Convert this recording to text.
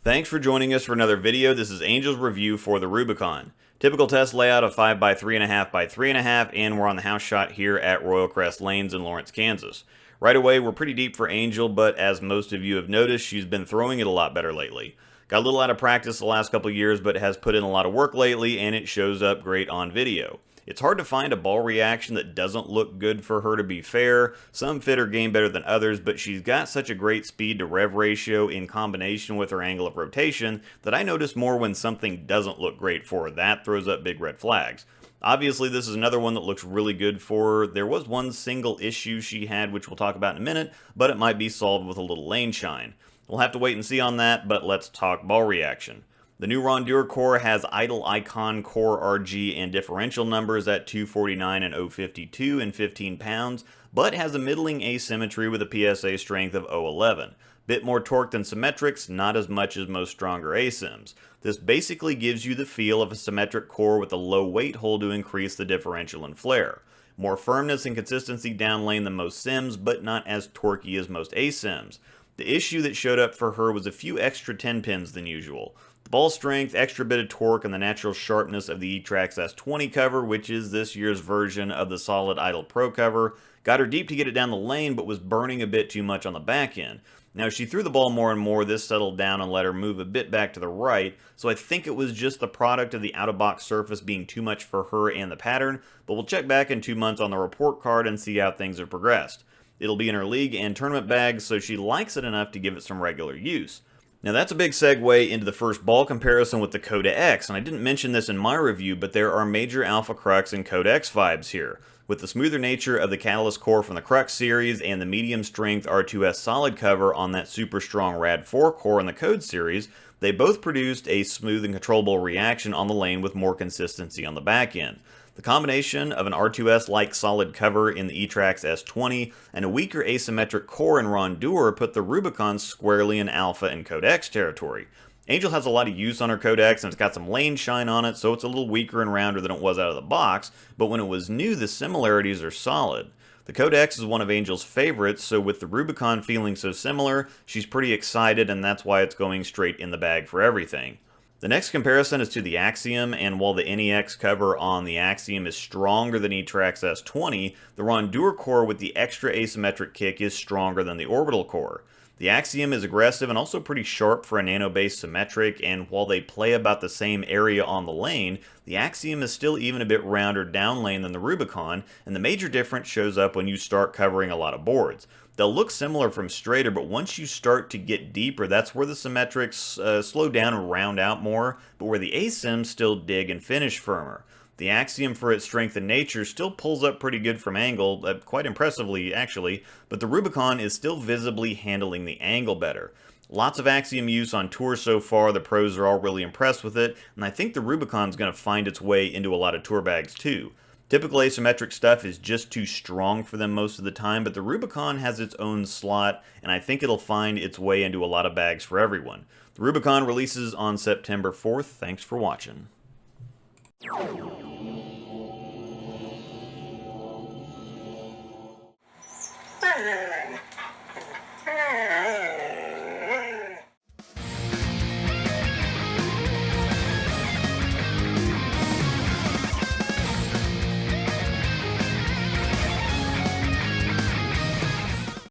Thanks for joining us for another video. This is Angel's review for the Rubicon. Typical test layout of 5x3.5 by 3.5, and we're on the house shot here at Royal Crest Lanes in Lawrence, Kansas. Right away, we're pretty deep for Angel, but as most of you have noticed, she's been throwing it a lot better lately. Got a little out of practice the last couple of years, but has put in a lot of work lately, and it shows up great on video. It's hard to find a ball reaction that doesn't look good for her, to be fair. Some fit her game better than others, but she's got such a great speed to rev ratio in combination with her angle of rotation that I notice more when something doesn't look great for her. That throws up big red flags. Obviously, this is another one that looks really good for her. There was one single issue she had, which we'll talk about in a minute, but it might be solved with a little lane shine. We'll have to wait and see on that, but let's talk ball reaction. The new Rondure core has idle icon core RG and differential numbers at 249 and 052 and 15 pounds, but has a middling asymmetry with a PSA strength of 011. Bit more torque than symmetrics, not as much as most stronger asims. This basically gives you the feel of a symmetric core with a low weight hole to increase the differential and flare. More firmness and consistency down lane than most sims, but not as torquey as most asims. The issue that showed up for her was a few extra 10 pins than usual. The ball strength, extra bit of torque, and the natural sharpness of the E-Trax S20 cover, which is this year's version of the solid idle pro cover, got her deep to get it down the lane, but was burning a bit too much on the back end. Now, as she threw the ball more and more, this settled down and let her move a bit back to the right, so I think it was just the product of the out-of-box surface being too much for her and the pattern, but we'll check back in 2 months on the report card and see how things have progressed. It'll be in her league and tournament bags, so she likes it enough to give it some regular use. Now that's a big segue into the first ball comparison with the Coda X, and I didn't mention this in my review, but there are major Alpha Crux and Coda X vibes here. With the smoother nature of the Catalyst core from the Crux series and the medium strength R2S solid cover on that super strong Rad 4 core in the Code series, they both produced a smooth and controllable reaction on the lane with more consistency on the back end. The combination of an R2S-like solid cover in the E-Trax S20 and a weaker asymmetric core in Rondure put the Rubicon squarely in Alpha and Code X territory. Angel has a lot of use on her Code X and it's got some lane shine on it, so it's a little weaker and rounder than it was out of the box, but when it was new, the similarities are solid. The Code X is one of Angel's favorites, so with the Rubicon feeling so similar, she's pretty excited, and that's why it's going straight in the bag for everything. The next comparison is to the Axiom, and while the NEX cover on the Axiom is stronger than E-Trax S20, the Rondure core with the extra asymmetric kick is stronger than the Orbital core. The Axiom is aggressive and also pretty sharp for a nano-based symmetric, and while they play about the same area on the lane, the Axiom is still even a bit rounder down lane than the Rubicon, and the major difference shows up when you start covering a lot of boards. They'll look similar from straighter, but once you start to get deeper, that's where the symmetrics slow down and round out more, but where the asims still dig and finish firmer. The Axiom, for its strength and nature, still pulls up pretty good from angle, quite impressively actually, but the Rubicon is still visibly handling the angle better. Lots of Axiom use on tour so far, the pros are all really impressed with it, and I think the Rubicon's going to find its way into a lot of tour bags too. Typical asymmetric stuff is just too strong for them most of the time, but the Rubicon has its own slot, and I think it'll find its way into a lot of bags for everyone. The Rubicon releases on September 4th. Thanks for watching.